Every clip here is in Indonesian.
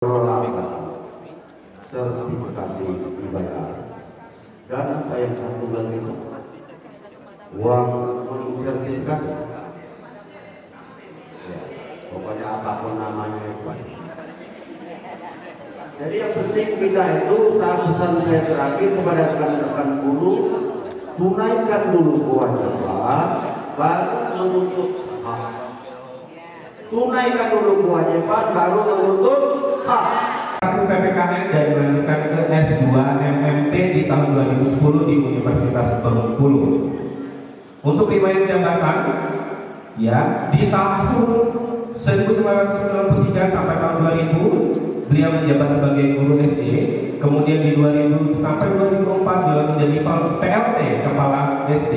sertifikasi ibadah dan yang satu lagi itu uang sertifikasi ya, pokoknya apapun namanya itu. Jadi yang penting kita itu, saat pesan saya terakhir kepada rekan-rekan guru, tunaikan dulu kewajiban baru menuntut hak. Tunaikan dulu kewajiban baru menuntut hak. PPKN dan melanjutkan ke S2 MMP di tahun 2010 di Universitas Bengkulu. Untuk riwayat jabatan, ya, di tahun 1993 sampai tahun 2000 beliau menjabat sebagai guru SD. Kemudian di 2000 sampai 2004 beliau menjadi PLT kepala SD.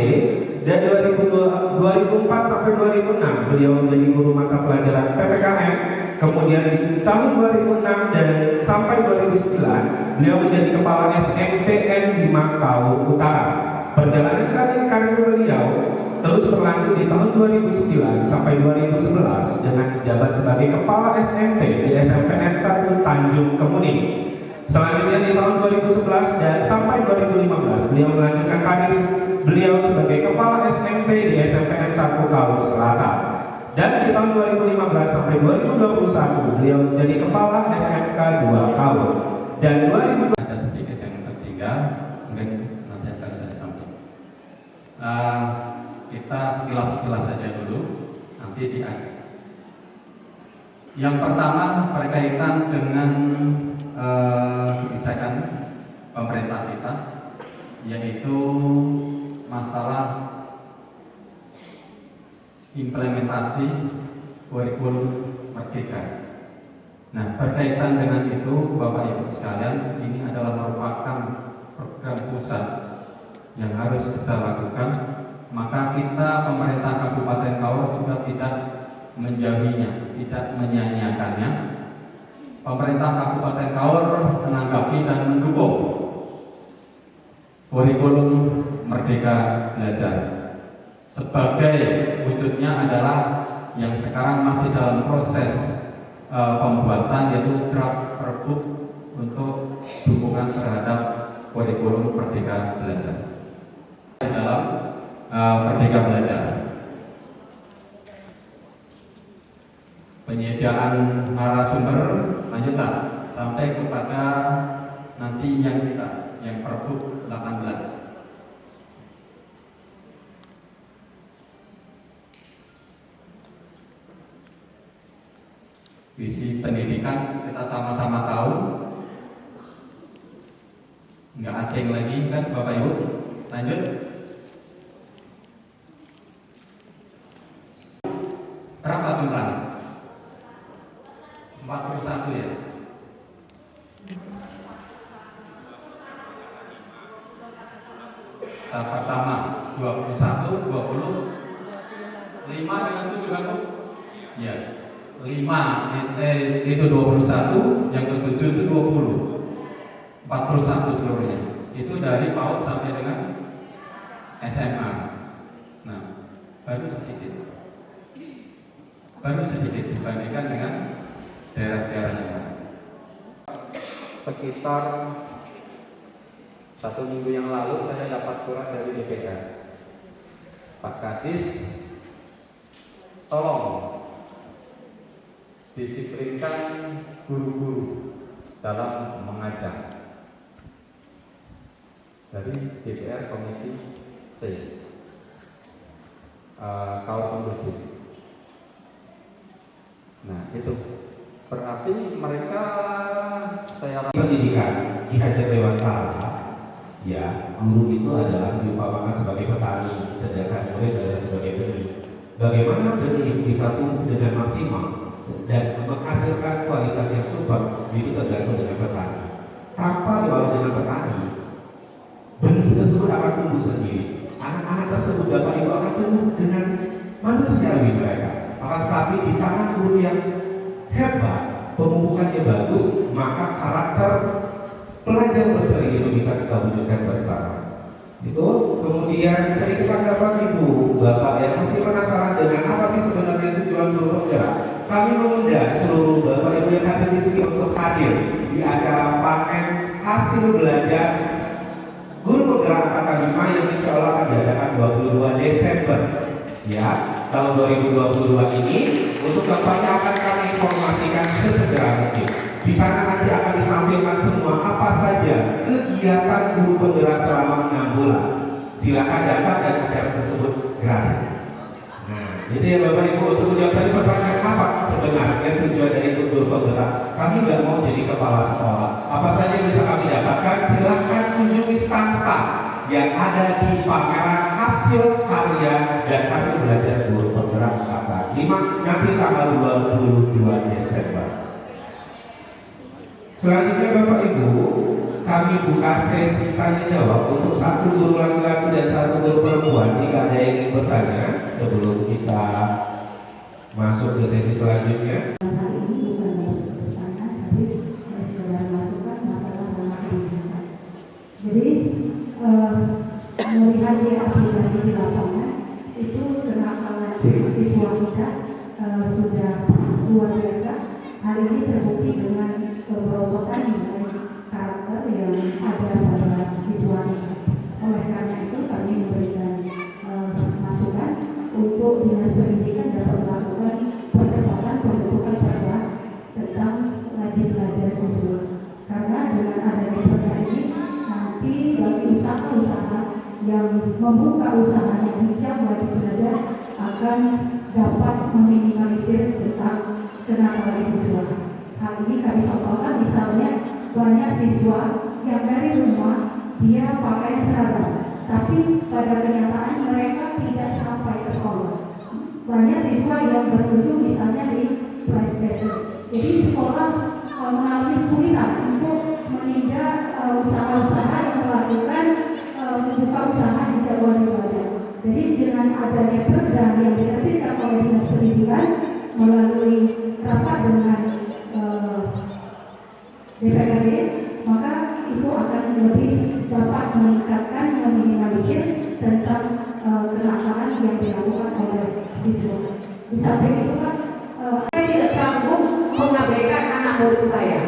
Dan 2004 sampai 2006 beliau menjadi guru mata pelajaran PPKN. Kemudian di tahun 2006 dan sampai 2009 beliau menjadi kepala SMPN di Makau Utara. Perjalanan karir beliau terus berlanjut di tahun 2009 sampai 2011 dengan menjabat sebagai kepala SMP di SMPN 1 Tanjung Kemuning. Selanjutnya di tahun 2011 dan sampai 2015 beliau melanjutkan karir beliau sebagai kepala SMP di SMPN 1 Kaur Selatan. Dan di tahun 2015 sampai 2021 beliau menjadi kepala SMK 2 Kaur. Dan 2000 ada sedikit yang tertinggal, mungkin nanti akan saya sampaikan. Kita sekilas saja dulu, nanti di akhir. Yang pertama berkaitan dengan kebijakan pemerintah kita, yaitu masalah implementasi kurikulum merdeka. Nah, berkaitan dengan itu, Bapak Ibu sekalian, ini adalah merupakan program pusat yang harus kita lakukan. Maka kita pemerintah Kabupaten Kaur juga tidak menjauhinya, tidak menyanyiakannya. Pemerintah Kabupaten Kaur menanggapi dan mendukung kurikulum Merdeka Belajar. Sebagai wujudnya adalah yang sekarang masih dalam proses pembuatan, yaitu draft perbuk untuk dukungan terhadap kurikulum Merdeka Belajar. Dalam Merdeka Belajar, penyediaan narasumber lanjutan sampai kepada nanti yang perbuk 18. Visi pendidikan kita sama-sama tahu, nggak asing lagi kan Bapak Ibu. Lanjut. Berapa jumlahnya? 41 ya. Tahap pertama 21, 20, 5 dengan 7 kan? Ya. 5 itu 21, yang ke-7 itu 20, 41 seluruhnya. Itu dari PAUD sampai dengan SMA. Nah, baru sedikit dibandingkan dengan daerah-daerah yang lain. Sekitar 1 minggu yang lalu saya dapat surat dari DPR. Pak Kadis, tolong disiplinkan guru-guru dalam mengajar. Dari DPR Komisi C, Kaur Pembersih. Nah, itu berarti mereka, saya rasa pendidikan Ki Hajar Dewantara, ya, guru itu adalah diumpamakan sebagai petani, sedangkan murid adalah sebagai benih. Bagaimana benih bisa tumbuh dengan maksimal dan menghasilkan kualitas yang super, itu tergantung dengan petani. Tanpa dibawa dengan petani, benih tersebut akan tumbuh sendiri. Anak-anak tersebut Bapak Ibu akan tumbuh dengan manusiawi mereka. Akan tetapi di tangan guru yang hebat, pemupukannya bagus, maka karakter pelajar berseri itu bisa kita wujudkan bersama. Itu kemudian sedikit tanggapan Ibu Bapak yang masih penasaran dengan apa sih sebenarnya tujuan guru penggerak. kami mengundang seluruh Bapak Ibu yang hadir di sini untuk hadir di acara panen hasil belajar guru penggerak angkatan 5 yang insya Allah akan diadakan 22 Desember ya tahun 2022 ini. Untuk tempatnya akan kami informasikan sesegera mungkin. Di sana nanti akan ditampilkan semua apa saja kegiatan guru penggerak selama 6 bulan. Silakan datang dan acara tersebut gratis. Nah, itu ya Bapak Ibu, untuk menjawab tadi pertanyaan apa sebenarnya tujuan dari guru penggerak. Kami nggak mau jadi kepala sekolah. Apa saja yang bisa kami dapatkan, silahkan kunjungi stand-stand yang ada di pameran hasil karya dan hasil belajar guru penggerak angkatan 5 nanti tanggal 22 Desember. Selanjutnya Bapak Ibu, kami buka sesi tanya jawab untuk satu guru laki-laki dan satu guru perempuan. Jika ada yang ingin bertanya sebelum kita masuk ke sesi selanjutnya. Hari ini bukan bertanya, tapi sekedar masukan masalah tentang kebijakan. Jadi melihat di aplikasi di lapangan itu kenakalan siswa kita sudah luar biasa. Hari ini terbukti dengan kemerosotan nilai karakter yang ada pada siswa kita. Oleh karena itu kami memberikan masukan untuk dinas pendidikan dapat melakukan percepatan pembentukan perda tentang wajib belajar siswa. Karena dengan adanya perda ini nanti bagi usaha-usaha yang membuka usaha yang bijak wajib belajar akan dapat meminimalisir tentang kenakalan siswa. Hal ini kami contohkan misalnya banyak siswa yang dari rumah dia pakai seragam, tapi pada kenyataan mereka tidak sampai ke sekolah. Banyak siswa yang berkunjung misalnya di PlayStation. Jadi sekolah mengalami kesulitan untuk menindak usaha-usaha yang melakukan membuka usaha di jadwal belajar. Jadi dengan adanya perda yang diterbitkan oleh dinas pendidikan melalui rapat dengan DPRD, maka itu akan lebih dapat meningkatkan, meminimalisir tentang kenakalan yang dilakukan oleh siswa. Di samping itu kan saya tidak sanggup mengabaikan anak murid saya.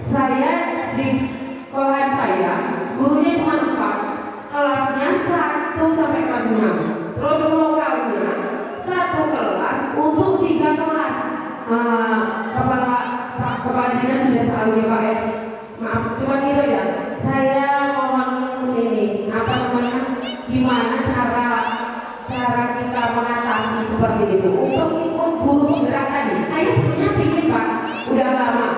Saya di sekolahan saya gurunya cuma 4, kelasnya 1 sampai kelas 6. Terus lokalnya 1 kelas untuk 3 kelas. Kepala dinas sudah tahu ya Pak ya. Maaf, cuma gitu ya. Saya mohon ini gimana cara kita mengatasi seperti itu untuk ikut guru penggerak tadi. Saya sebenarnya ingin Pak, udah lama,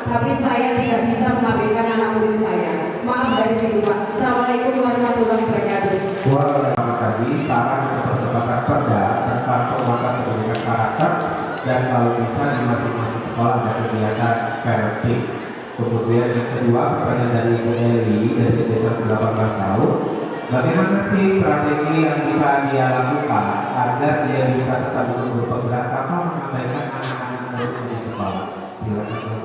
tapi saya tidak bisa mengabaikan anak murid saya. Maaf dari sini Pak. Assalamualaikum warahmatullahi wabarakatuh. Pertama tadi saran untuk percepatan perda tentang penguatan pendidikan karakter dan kalau bisa di masing-masing sekolah ada kegiatan parenting. Kemudian yang kedua pertanyaan dari Ibu Eli dari kegiatan 18 tahun, bagaimana sih strategi yang bisa dia lakukan agar dia bisa tetap guru penggerak tanpa mengabaikan anak-anak murid di sekolah? Silakan.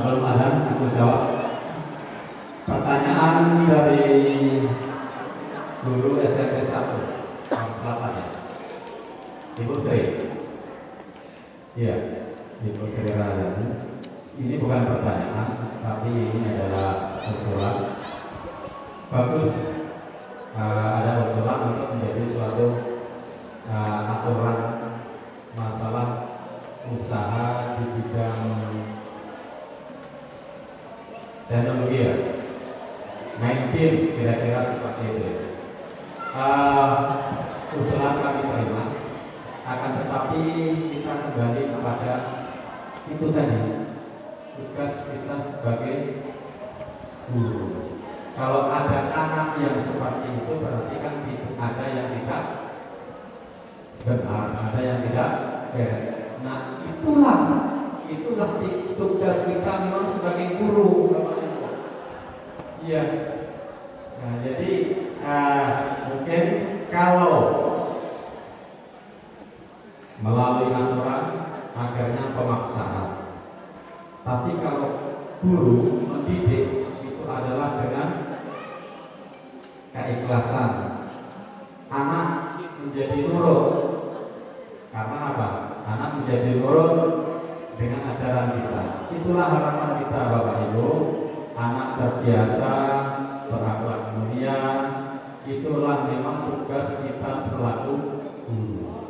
Belum ada, aku jawab. Pertanyaan dari guru SMP 1 Selatan ya, Ibu Sri. Iya, Ibu Sri Raden. Ini bukan pertanyaan, tapi ini adalah usulan. Bagus ada usulan untuk menjadi suatu aturan masalah usaha di bidang teknologi ya, 19 kira-kira seperti itu. Usulan kami terima, akan tetapi kita kembali kepada itu tadi, tugas kita sebagai guru. Kalau ada anak yang seperti itu berarti kan ada yang tidak benar, ada yang tidak beres. Nah itulah tugas kita memang sebagai guru. Iya. Nah jadi mungkin kalau melalui aturan agarnya pemaksaan, tapi kalau guru mendidik itu adalah dengan keikhlasan. Anak menjadi nurut. Karena apa? Anak menjadi nurut dengan ajaran kita. Itulah harapan kita Bapak Ibu. Anak terbiasa berakhlak mulia. Itulah memang tugas kita selaku guru.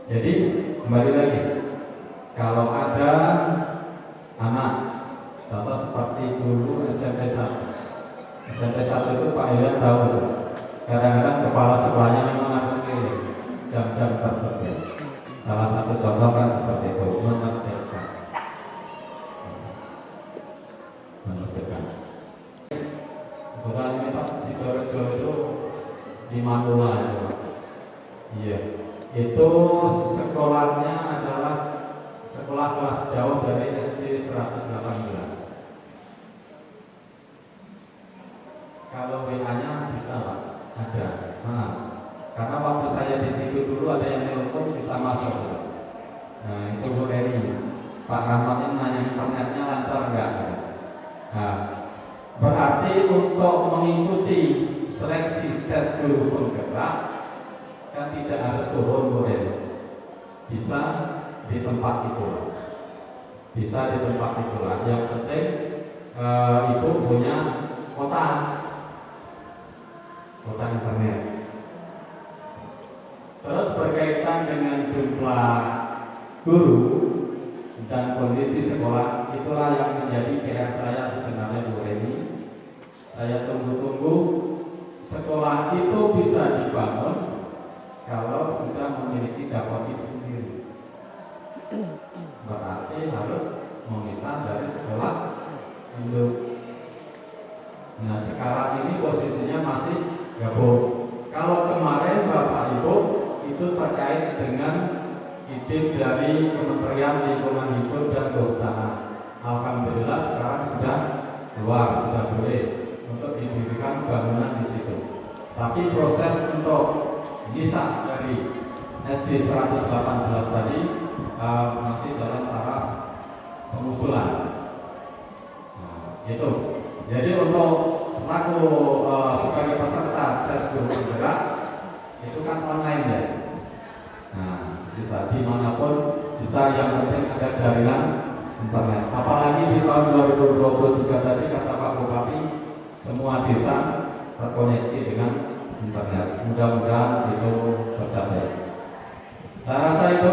Jadi kembali lagi, kalau ada anak, contoh seperti dulu SMP 1 itu Pak Iwan tahu, kadang-kadang kepala sekolahnya memang harus keliling jam-jam tertentu. Salah satu contoh kan seperti itu, menertibkan. Kebetulan ini Pak Sidoarjo itu di Manula itu. Iya, itu sekolahnya adalah sekolah kelas jauh dari SD 118. Kalau WA-nya bisa Pak, ada. Nah, karena waktu saya di situ dulu ada yang telepon bisa masuk. Nah, itu Bu Eri. Pak Rahmat ini nanya internetnya lancar enggak? Nah, berarti untuk mengikuti seleksi tes guru penggerak kan tidak harus turun Bu Eri. Bisa di tempat itu. Bisa di tempat itulah. Yang penting ibu punya kota internet. Terus berkaitan dengan jumlah guru dan kondisi sekolah, itulah yang menjadi PR saya sebenarnya Bu Reni. Saya tunggu-tunggu sekolah itu bisa dibangun kalau sudah memiliki dapodik sendiri. Berarti harus memisah dari sekolah induk. Nah, sekarang ini posisinya masih gabung. Kalau kemarin Bapak Ibu itu terkait dengan izin dari Kementerian Lingkungan Hidup dan Kehutanan. Alhamdulillah sekarang sudah keluar, sudah boleh untuk didirikan bangunan di situ. Tapi proses untuk misah dari SD 118 tadi masih dalam tahap pengusulan. Nah, itu. Jadi untuk selaku sebagai peserta tes guru penggerak itu kan online ya. Nah, bisa dimanapun, bisa, yang penting ada jaringan internet. Apalagi di tahun 2023 tadi kata Pak Bupati, semua desa terkoneksi dengan internet. Mudah-mudahan itu tercapai. Saya rasa itu